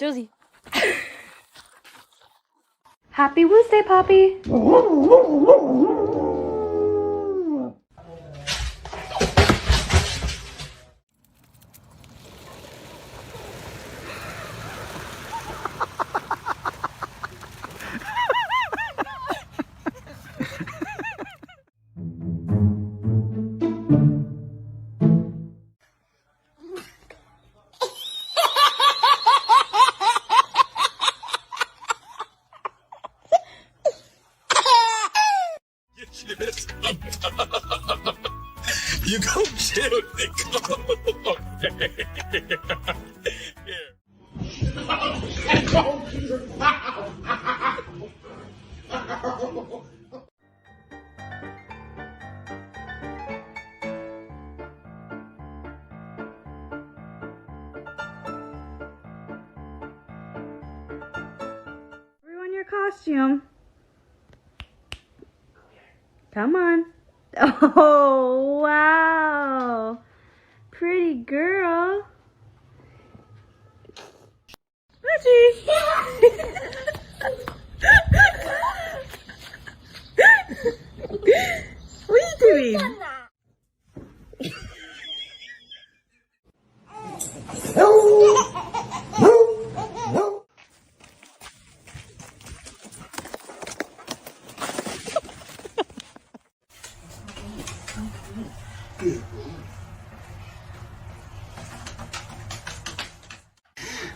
Josie. Happy Wednesday, Poppy. You go chill, nigga. Everyone your costume. Come on. Oh, wow. Pretty girl. Reggie. What are you doing?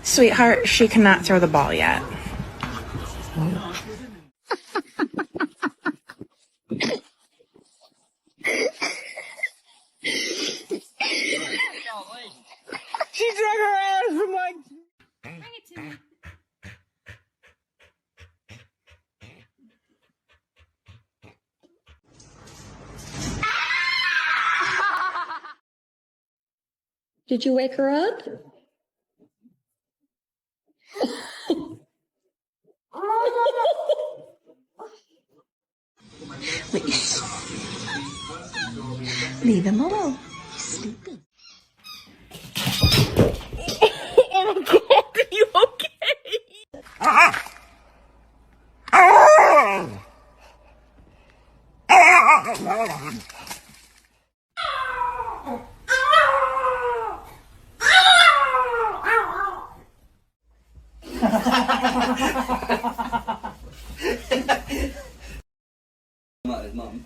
Sweetheart, she cannot throw the ball yet. She drug her ass from like... Bring it to me. Did you wake her up? Leave him alone. He's sleeping. Oh my God, are you okay? His mum.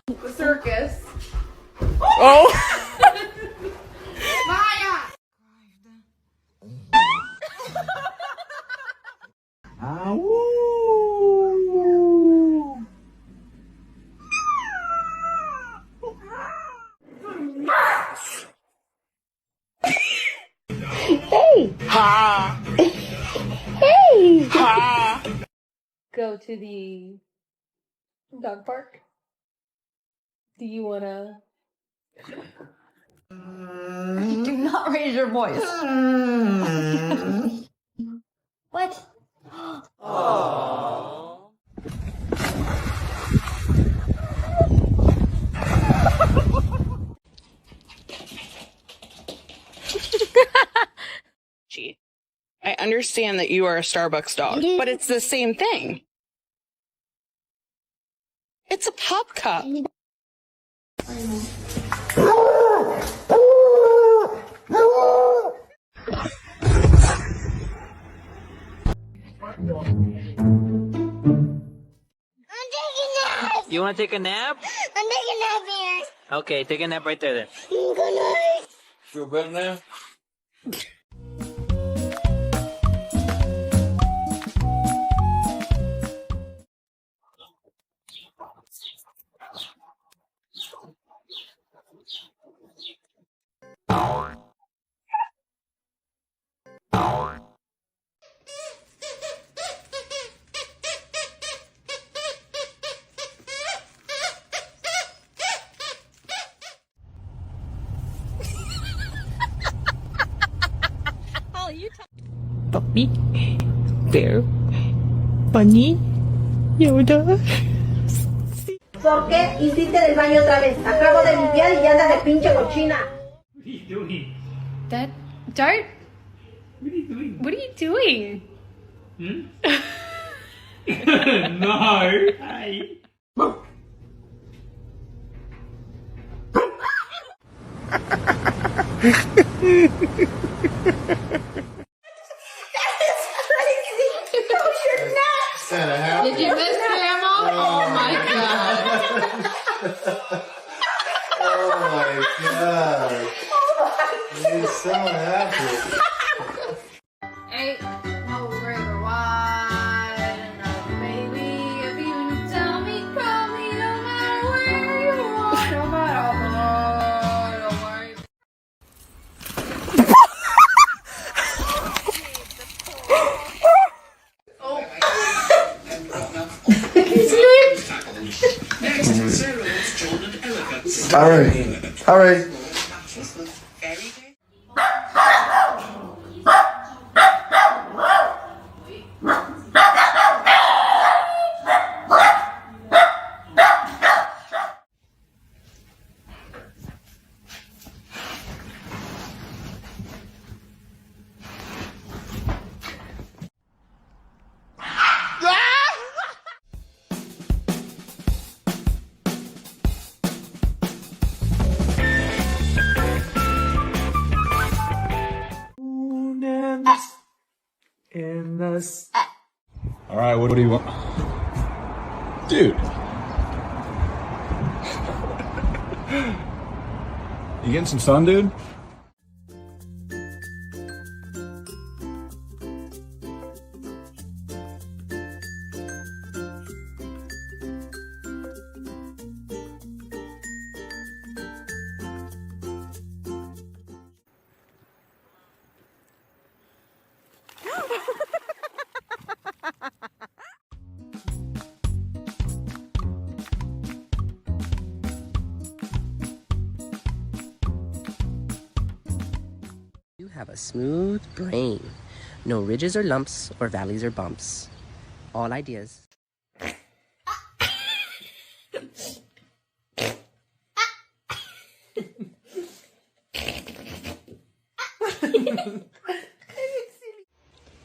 The circus. Oh! Maya! Hey! Ha! Hey! Ha! Go to the dog park. Do you wanna? Do not raise your voice. What? Gee, I understand that you are a Starbucks dog, but it's the same thing. It's a pop cup. You want to take a nap? I'm taking a nap here. Okay, take a nap right there then. Good night. Feel better now? Puppy, bear, bunny, Yoda. ¿Por qué hiciste del baño otra vez? Acabo de limpiar y ya andas de pinche cochina. What are you doing? That Dart? What are you doing? What are you doing? Hmm? No. Hi. Did you miss Grandma? Oh my god. Oh my god. He's so happy. Ain't no river wide enough, baby. If you tell me, call me, no matter where you are, no matter what, don't worry. All right. All right, what do you want? Dude. You getting some sun, dude? You have a smooth brain. No ridges or lumps or valleys or bumps. All ideas.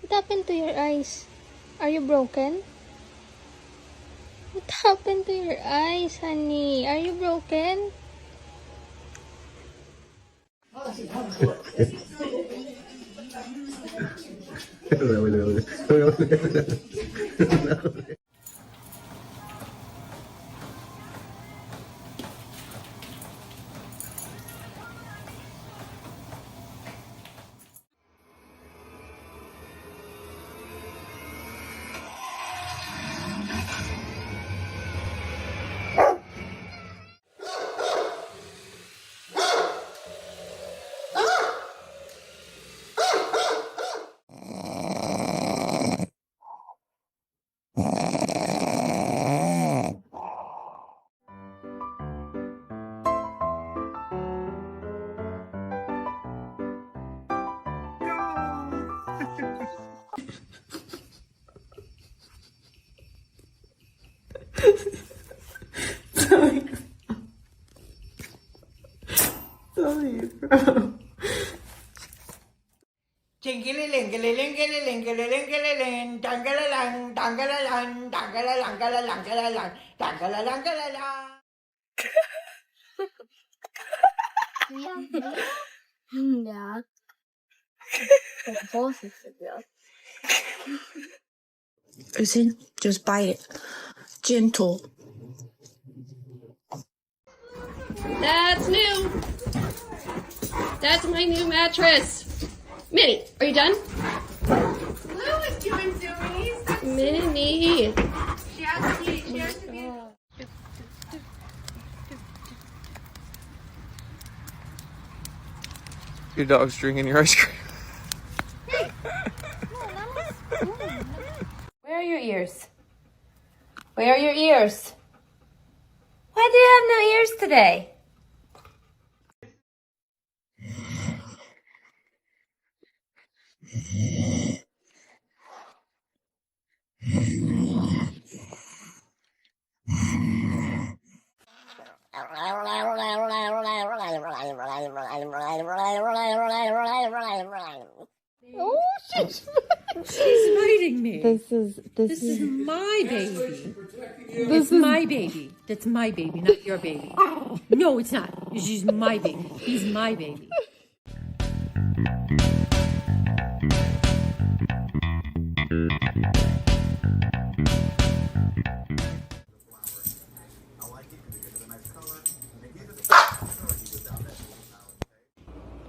What happened to your eyes? Are you broken? What happened to your eyes, honey? Are you broken? Yeah. Of course it's a girl. Listen, just bite it. Gentle. That's new. That's my new mattress. Minnie, are you done? Lou is doing zoomies. Minnie. She has to eat. She has to eat. Your dog's drinking your ice cream. Where are your ears? Where are your ears? Why do you have no ears today? This is my baby. This is my baby. That's my baby, not your baby. No, it's not. She's my baby. He's my baby.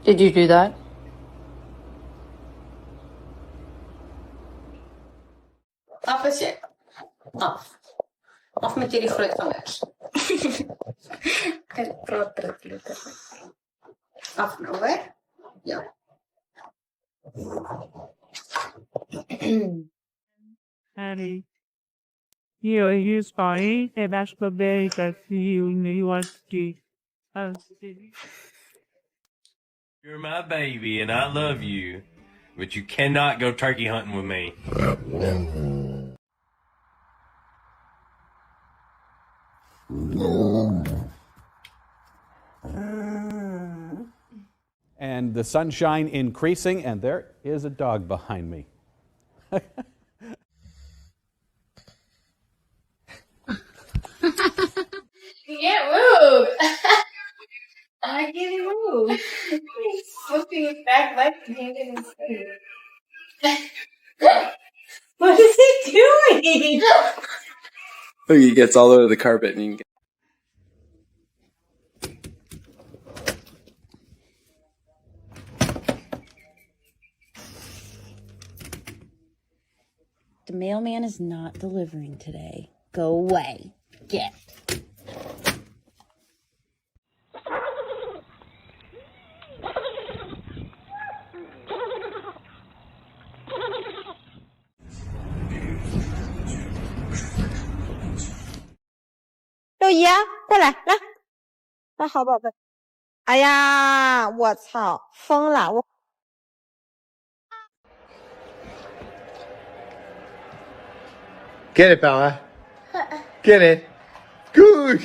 Did you do that? Af is je. Af. Af met jullie grote vingers. Kijk, grotere glitter. Af nou, hè? Ja. Honey, you're fine, and that's the day that you want to. You're my baby, and I love you, but you cannot go turkey hunting with me. And the sunshine increasing, and there is a dog behind me. You can't move. I can't move. He's flipping his back leg and hanging his face. What is he doing? Look, he gets all over the carpet and you can The mailman is not delivering today. Go away. Get.六姨啊，过来，来，来，好宝贝。哎呀，我操，疯了！我 Get it, Bella. Get it. Good.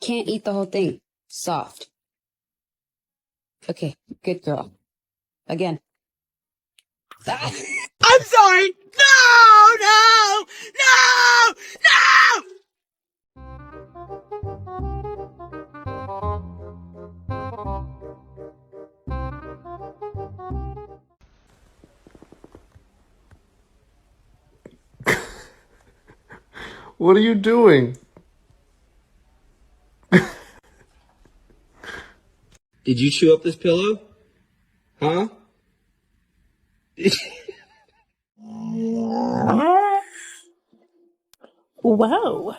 Can't eat the whole thing. Soft. Okay, good girl. Again. I'm sorry. No, no, no, no. What are you doing? Did you chew up this pillow? Huh? Whoa.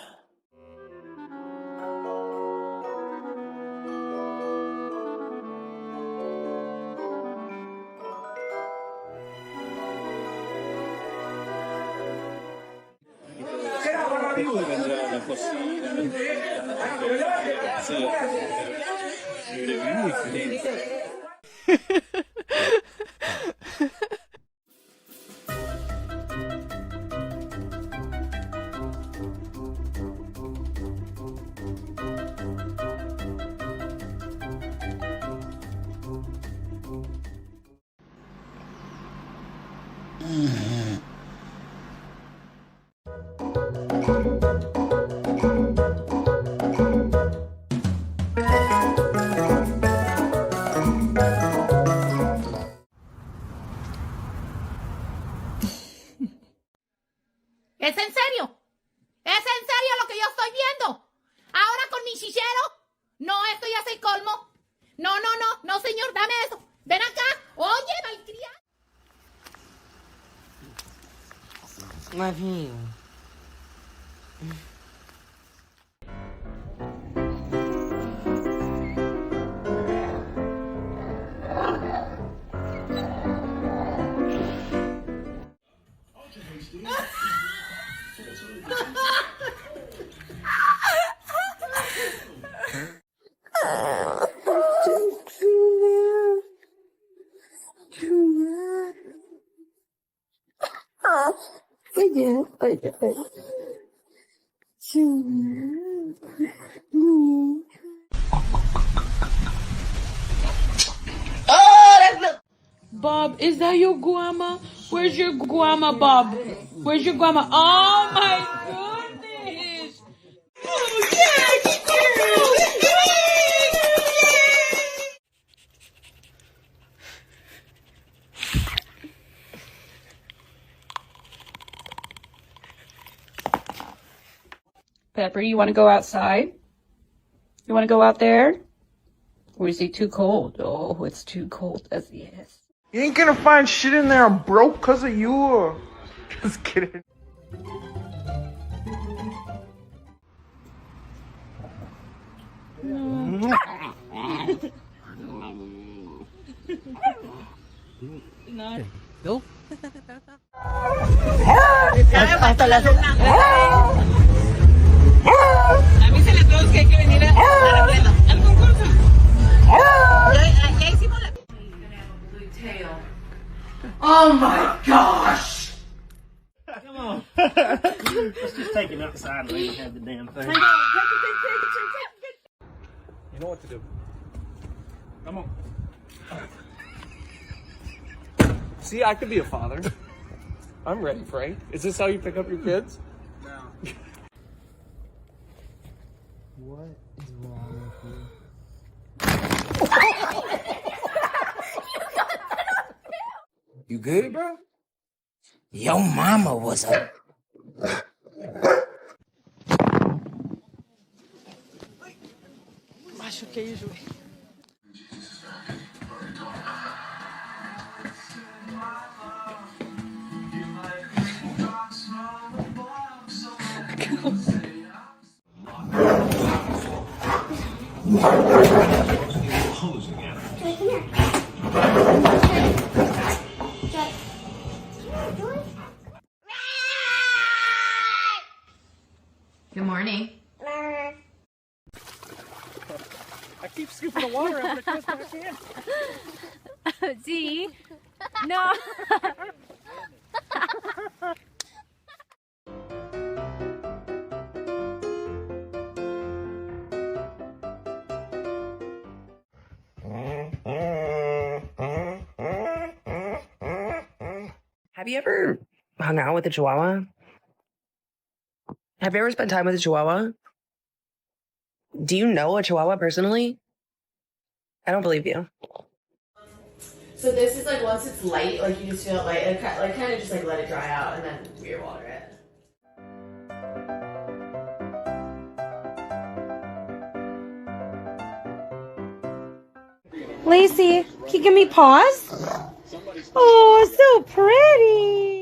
¿Es en serio? ¿Es en serio lo que yo estoy viendo? ¿Ahora con mi chichero? No, esto ya es el colmo. No, no, no, no, señor, dame eso. Ven acá. Oye, malcriado. Mavinho. Bob, is that your guama? Where's your guama, Bob? Where's your guama? Oh my goodness! Oh yeah, Pepper, you want to go outside? You want to go out there? Or is it too cold? Oh, it's too cold as yes. You ain't gonna find shit in there. I'm broke because of you. Just kidding. Go. Hasta las... Avísale a todos que hay que venir al concurso. Ya hicimos la... Oh my gosh! Come on. Let's just take him outside and let him have the damn thing. You know what to do. Come on. See, I could be a father. I'm ready, Frank. Is this how you pick up your kids? No. What is wrong with you? You good, bro? Your mama was a... Machuquei o joelho. Good morning. I keep scooping the water out of the twist back in. See? No. Have you ever hung out with a Chihuahua? Have you ever spent time with a Chihuahua? Do you know a Chihuahua personally? I don't believe you. So this is like once it's light, like you just feel it light, like kind of just like let it dry out and then we water it. Lacey, can you give me paws? Oh, so pretty.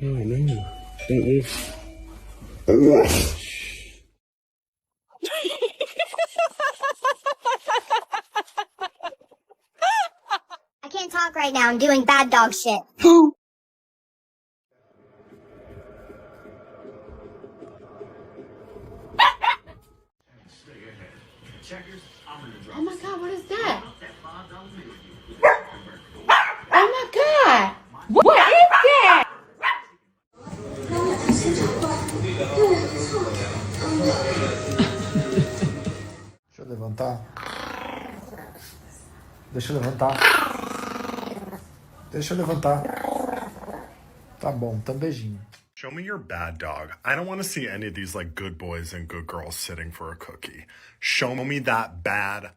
Oh, no. I can't talk right now. I'm doing bad dog shit. Oh my god, what is that? Oh my god! What is that? Deixa eu levantar. Deixa eu levantar. Deixa eu levantar. Tá bom, então beijinho. Show me your bad dog. I don't want to see any of these like good boys and good girls sitting for a cookie. Show me that bad